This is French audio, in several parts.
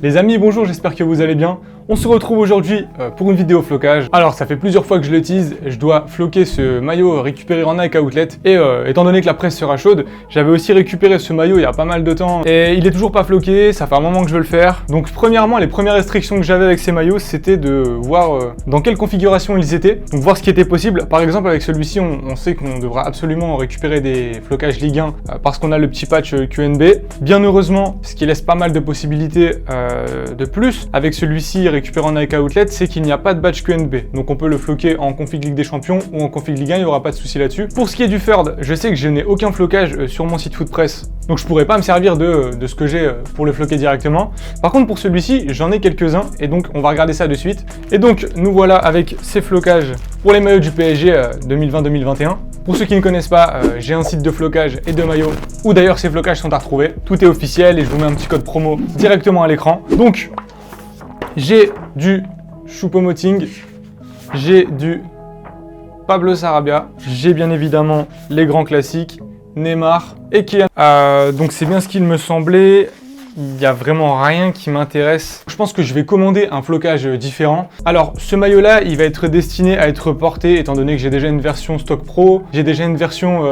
Les amis, bonjour, j'espère que vous allez bien. On se retrouve aujourd'hui pour une vidéo flocage. Alors ça fait plusieurs fois que je le tease, je dois floquer ce maillot récupéré en Nike Outlet. Et étant donné que la presse sera chaude, j'avais aussi récupéré ce maillot il y a pas mal de temps. Et il est toujours pas floqué, ça fait un moment que je veux le faire. Donc premièrement, les premières restrictions que j'avais avec ces maillots, c'était de voir dans quelle configuration ils étaient. Donc voir ce qui était possible. Par exemple avec celui-ci, on sait qu'on devra absolument récupérer des flocages Ligue 1 parce qu'on a le petit patch QNB. Bien heureusement, ce qui laisse pas mal de possibilités de plus, avec celui-ci récupéré en Nike Outlet, c'est qu'il n'y a pas de badge QNB. Donc on peut le floquer en config Ligue des Champions ou en config Ligue 1, il n'y aura pas de souci là-dessus. Pour ce qui est du third, je sais que je n'ai aucun flocage sur mon site Footpress, donc je pourrais pas me servir de ce que j'ai pour le floquer directement. Par contre pour celui-ci, j'en ai quelques-uns et donc on va regarder ça de suite. Et donc nous voilà avec ces flocages pour les maillots du PSG 2020-2021. Pour ceux qui ne connaissent pas, j'ai un site de flocage et de maillots où d'ailleurs ces flocages sont à retrouver. Tout est officiel et je vous mets un petit code promo directement à l'écran. Donc j'ai du Choupo-Moting, j'ai du Pablo Sarabia, j'ai bien évidemment les grands classiques, Neymar et Kylian. Donc c'est bien ce qu'il me semblait. Il n'y a vraiment rien qui m'intéresse. Je pense que je vais commander un flocage différent. Alors, ce maillot-là, il va être destiné à être porté, étant donné que j'ai déjà une version stock pro. J'ai déjà une version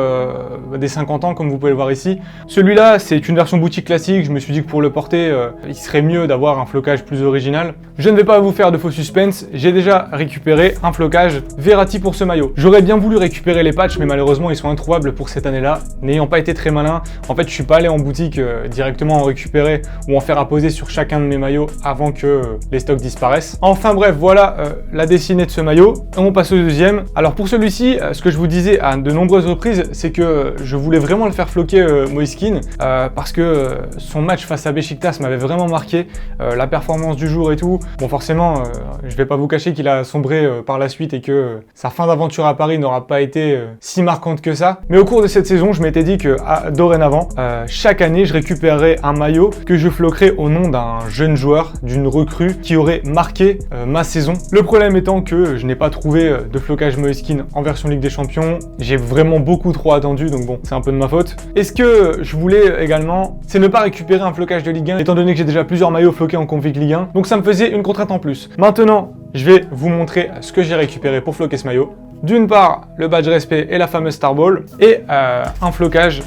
des 50 ans, comme vous pouvez le voir ici. Celui-là, c'est une version boutique classique. Je me suis dit que pour le porter, il serait mieux d'avoir un flocage plus original. Je ne vais pas vous faire de faux suspense. J'ai déjà récupéré un flocage Verratti pour ce maillot. J'aurais bien voulu récupérer les patchs, mais malheureusement, ils sont introuvables pour cette année-là. N'ayant pas été très malin, en fait, je suis pas allé en boutique directement en récupérer ou en faire apposer sur chacun de mes maillots avant que les stocks disparaissent. Enfin bref, voilà la dessinée de ce maillot. On passe au deuxième. Alors pour celui-ci, ce que je vous disais à de nombreuses reprises, c'est que je voulais vraiment le faire floquer Moise Kean parce que son match face à Beşiktaş m'avait vraiment marqué, la performance du jour et tout. Bon forcément, je vais pas vous cacher qu'il a sombré par la suite et que sa fin d'aventure à Paris n'aura pas été si marquante que ça. Mais au cours de cette saison, je m'étais dit que dorénavant, chaque année, je récupérerais un maillot que je floquerai au nom d'un jeune joueur, d'une recrue qui aurait marqué ma saison. Le problème étant que je n'ai pas trouvé de flocage Moise Kean en version Ligue des Champions. J'ai vraiment beaucoup trop attendu, donc bon, c'est un peu de ma faute. Et ce que je voulais également, c'est ne pas récupérer un flocage de Ligue 1, étant donné que j'ai déjà plusieurs maillots floqués en config Ligue 1. Donc ça me faisait une contrainte en plus. Maintenant, je vais vous montrer ce que j'ai récupéré pour floquer ce maillot. D'une part, le badge respect et la fameuse Star Ball, et un flocage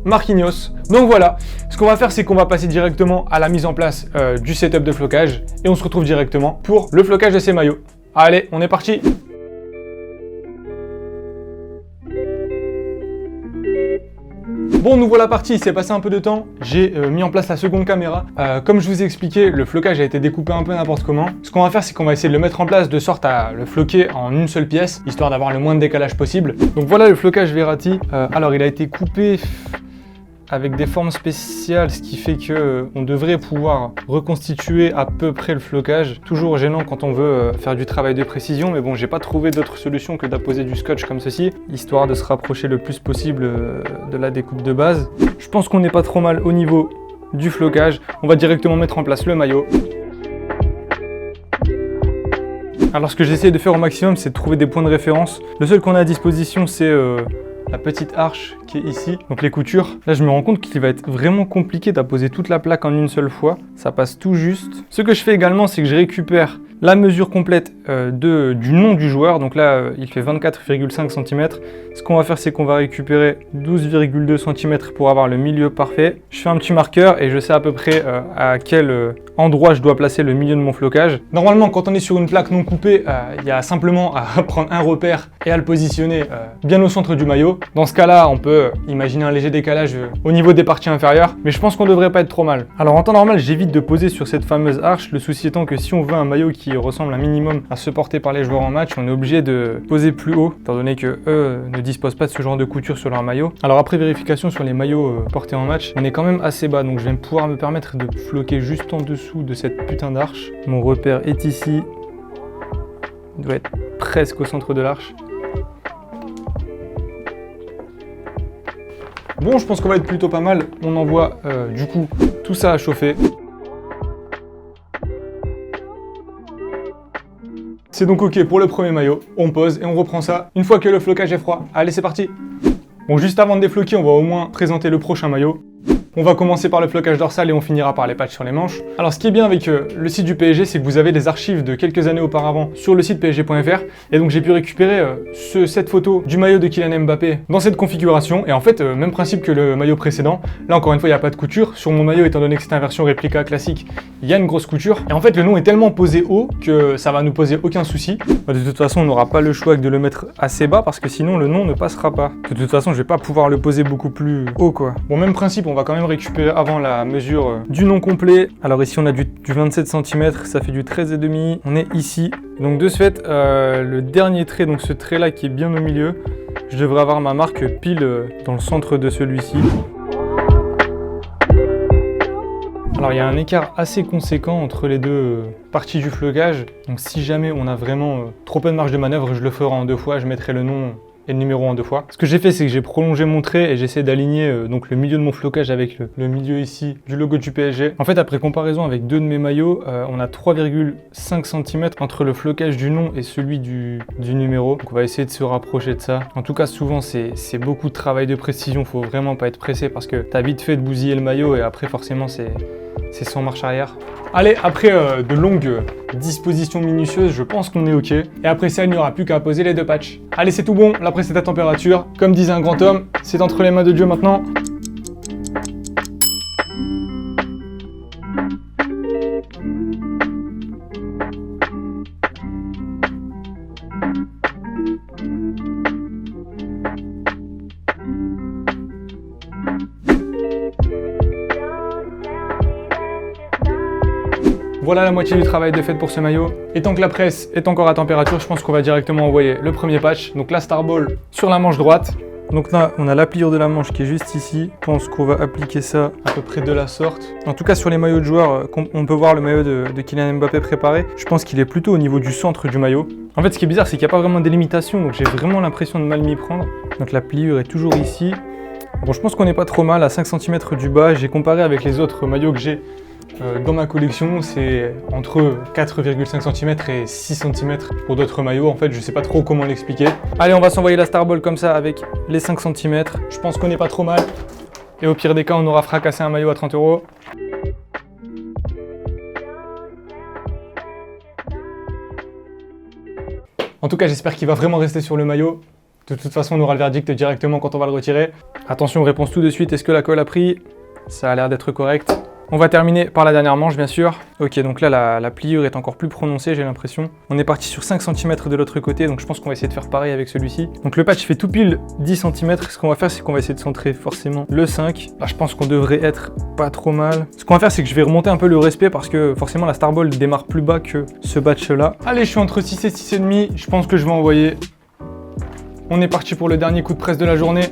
Marquinhos. Donc voilà, ce qu'on va faire, c'est qu'on va passer directement à la mise en place du setup de flocage et on se retrouve directement pour le flocage de ces maillots. Allez, on est parti! Bon, nous voilà partis, il s'est passé un peu de temps, j'ai mis en place la seconde caméra. Comme je vous ai expliqué, le flocage a été découpé un peu n'importe comment. Ce qu'on va faire, c'est qu'on va essayer de le mettre en place de sorte à le floquer en une seule pièce, histoire d'avoir le moins de décalage possible. Donc voilà le flocage Verratti. Alors, il a été coupé avec des formes spéciales, ce qui fait que on devrait pouvoir reconstituer à peu près le flocage. Toujours gênant quand on veut faire du travail de précision, mais bon, j'ai pas trouvé d'autre solution que d'apposer du scotch comme ceci, histoire de se rapprocher le plus possible de la découpe de base. Je pense qu'on n'est pas trop mal au niveau du flocage. On va directement mettre en place le maillot. Alors ce que j'essaie de faire au maximum, c'est de trouver des points de référence. Le seul qu'on a à disposition, c'est la petite arche qui est ici, donc les coutures. Là, je me rends compte qu'il va être vraiment compliqué d'apposer toute la plaque en une seule fois. Ça passe tout juste. Ce que je fais également, c'est que je récupère la mesure complète du nom du joueur. Donc là, il fait 24,5 cm. Ce qu'on va faire, c'est qu'on va récupérer 12,2 cm pour avoir le milieu parfait. Je fais un petit marqueur et je sais à peu près à quel endroit je dois placer le milieu de mon flocage. Normalement, quand on est sur une plaque non coupée, il y a simplement à prendre un repère et à le positionner bien au centre du maillot. Dans ce cas-là, on peut imaginer un léger décalage au niveau des parties inférieures, mais je pense qu'on devrait pas être trop mal. Alors en temps normal, j'évite de poser sur cette fameuse arche, le souci étant que si on veut un maillot qui ressemble un minimum à ceux portés par les joueurs en match, on est obligé de poser plus haut, étant donné que eux ne disposent pas de ce genre de couture sur leur maillot. Alors après vérification sur les maillots portés en match, on est quand même assez bas, donc je vais pouvoir me permettre de floquer juste en dessous de cette putain d'arche. Mon repère est ici, il doit être presque au centre de l'arche. Bon, je pense qu'on va être plutôt pas mal. On envoie du coup tout ça à chauffer. C'est donc ok pour le premier maillot. On pose et on reprend ça une fois que le flocage est froid. Allez, c'est parti. Bon, juste avant de défloquer, on va au moins présenter le prochain maillot. On va commencer par le flocage dorsal et on finira par les patchs sur les manches. Alors ce qui est bien avec le site du PSG, c'est que vous avez des archives de quelques années auparavant sur le site psg.fr et donc j'ai pu récupérer cette photo du maillot de Kylian Mbappé dans cette configuration et en fait même principe que le maillot précédent. Là encore une fois il n'y a pas de couture. Sur mon maillot étant donné que c'est une version réplica classique, il y a une grosse couture et en fait le nom est tellement posé haut que ça va nous poser aucun souci. De toute façon on n'aura pas le choix que de le mettre assez bas parce que sinon le nom ne passera pas. De toute façon je vais pas pouvoir le poser beaucoup plus haut quoi. Bon même principe, on va quand même récupérer avant la mesure du nom complet. Alors ici on a du 27 cm, ça fait du 13,5. On est ici. Donc de ce fait, le dernier trait, donc ce trait là qui est bien au milieu, je devrais avoir ma marque pile dans le centre de celui-ci. Alors il y a un écart assez conséquent entre les deux parties du flocage. Donc si jamais on a vraiment trop peu de marge de manœuvre, je le ferai en 2 fois, je mettrai le nom et le numéro en 2 fois. Ce que j'ai fait, c'est que j'ai prolongé mon trait et j'essaie d'aligner donc le milieu de mon flocage avec le milieu ici du logo du PSG. En fait, après comparaison avec 2 de mes maillots, on a 3,5 cm entre le flocage du nom et celui du numéro. Donc on va essayer de se rapprocher de ça. En tout cas, souvent, c'est beaucoup de travail de précision. Faut vraiment pas être pressé parce que t'as vite fait de bousiller le maillot et après, forcément, c'est sans marche arrière. Allez, après de longues dispositions minutieuses, je pense qu'on est OK. Et après ça, il n'y aura plus qu'à poser les 2 patchs. Allez, c'est tout bon, la presse est à température. Comme disait un grand homme, c'est entre les mains de Dieu maintenant. Voilà la moitié du travail de fait pour ce maillot. Et tant que la presse est encore à température, je pense qu'on va directement envoyer le premier patch. Donc la Starball sur la manche droite. Donc là, on a la pliure de la manche qui est juste ici. Je pense qu'on va appliquer ça à peu près de la sorte. En tout cas, sur les maillots de joueurs, on peut voir le maillot de Kylian Mbappé préparé. Je pense qu'il est plutôt au niveau du centre du maillot. En fait, ce qui est bizarre, c'est qu'il n'y a pas vraiment de délimitation. Donc j'ai vraiment l'impression de mal m'y prendre. Donc la pliure est toujours ici. Bon, je pense qu'on n'est pas trop mal à 5 cm du bas. J'ai comparé avec les autres maillots que j'ai dans ma collection, c'est entre 4,5 cm et 6 cm pour d'autres maillots. En fait, je sais pas trop comment l'expliquer. Allez, on va s'envoyer la Starball comme ça avec les 5 cm. Je pense qu'on n'est pas trop mal. Et au pire des cas, on aura fracassé un maillot à 30 €. En tout cas, j'espère qu'il va vraiment rester sur le maillot. De toute façon, on aura le verdict directement quand on va le retirer. Attention, réponse tout de suite. Est-ce que la colle a pris? Ça a l'air d'être correct. On va terminer par la dernière manche, bien sûr. Ok, donc là, la pliure est encore plus prononcée, j'ai l'impression. On est parti sur 5 cm de l'autre côté, donc je pense qu'on va essayer de faire pareil avec celui-ci. Donc le patch fait tout pile 10 cm. Ce qu'on va faire, c'est qu'on va essayer de centrer forcément le 5. Là, je pense qu'on devrait être pas trop mal. Ce qu'on va faire, c'est que je vais remonter un peu le respect parce que forcément, la Starball démarre plus bas que ce batch-là. Allez, je suis entre 6 et 6,5. Je pense que je vais envoyer. On est parti pour le dernier coup de presse de la journée.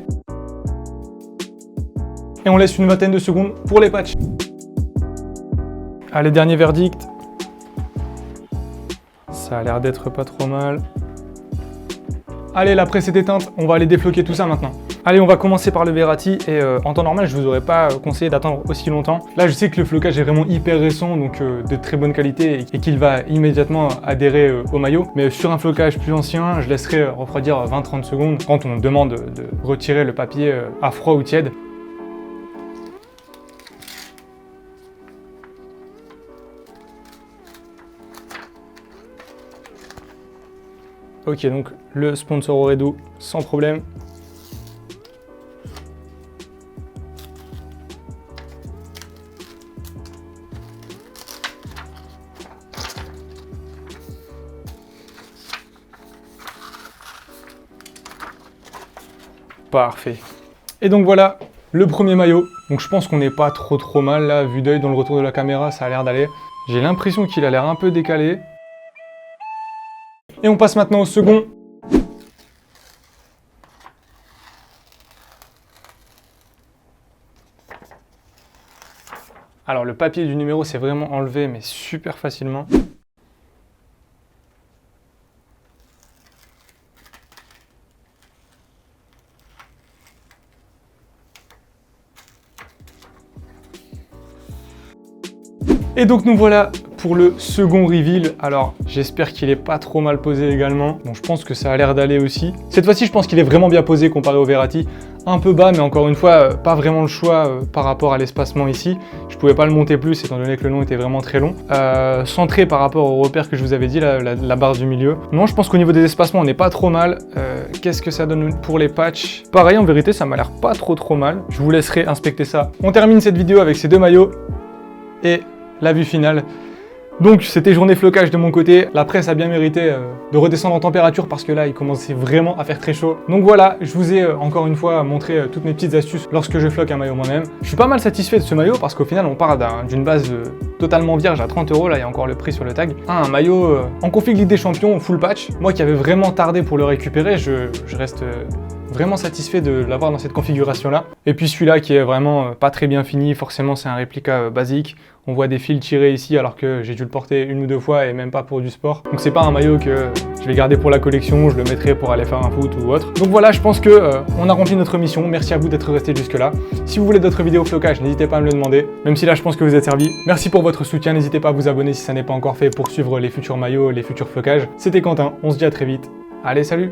Et on laisse une vingtaine de secondes pour les patchs. Allez, dernier verdict. Ça a l'air d'être pas trop mal. Allez, la presse est éteinte, on va aller défloquer tout ça maintenant. Allez, on va commencer par le Verratti et en temps normal, je vous aurais pas conseillé d'attendre aussi longtemps. Là, je sais que le flocage est vraiment hyper récent, donc de très bonne qualité et qu'il va immédiatement adhérer au maillot. Mais sur un flocage plus ancien, je laisserai refroidir 20-30 secondes quand on demande de retirer le papier à froid ou tiède. Ok, donc le sponsor aurait doux sans problème. Parfait. Et donc voilà, le premier maillot. Donc je pense qu'on n'est pas trop mal là, vu d'œil dans le retour de la caméra, ça a l'air d'aller. J'ai l'impression qu'il a l'air un peu décalé. Et on passe maintenant au second. Alors le papier du numéro c'est vraiment enlevé mais super facilement. Et donc nous voilà pour le second reveal. Alors, j'espère qu'il est pas trop mal posé également. Bon, je pense que ça a l'air d'aller aussi. Cette fois-ci, je pense qu'il est vraiment bien posé comparé au Verratti. Un peu bas, mais encore une fois, pas vraiment le choix par rapport à l'espacement ici. Je pouvais pas le monter plus, étant donné que le long était vraiment très long. Centré par rapport au repère que je vous avais dit, la barre du milieu. Non, je pense qu'au niveau des espacements, on n'est pas trop mal. Qu'est-ce que ça donne pour les patchs? Pareil, en vérité, ça m'a l'air pas trop mal. Je vous laisserai inspecter ça. On termine cette vidéo avec ces deux maillots et la vue finale. Donc c'était journée flocage de mon côté, la presse a bien mérité de redescendre en température parce que là il commençait vraiment à faire très chaud. Donc voilà, je vous ai encore une fois montré toutes mes petites astuces lorsque je floque un maillot moi-même. Je suis pas mal satisfait de ce maillot parce qu'au final on part d'une base totalement vierge à 30 €, là il y a encore le prix sur le tag. Un maillot en config Ligue des Champions, full patch. Moi qui avais vraiment tardé pour le récupérer, je reste vraiment satisfait de l'avoir dans cette configuration là. Et puis celui-là qui est vraiment pas très bien fini, forcément c'est un réplica basique. On voit des fils tirés ici alors que j'ai dû le porter une ou deux fois et même pas pour du sport. Donc c'est pas un maillot que je vais garder pour la collection, je le mettrai pour aller faire un foot ou autre. Donc voilà, je pense que on a rempli notre mission. Merci à vous d'être resté jusque là. Si vous voulez d'autres vidéos flocage, n'hésitez pas à me le demander. Même si là je pense que vous êtes servi. Merci pour votre soutien, n'hésitez pas à vous abonner si ça n'est pas encore fait pour suivre les futurs maillots, les futurs flocages. C'était Quentin, on se dit à très vite. Allez, salut!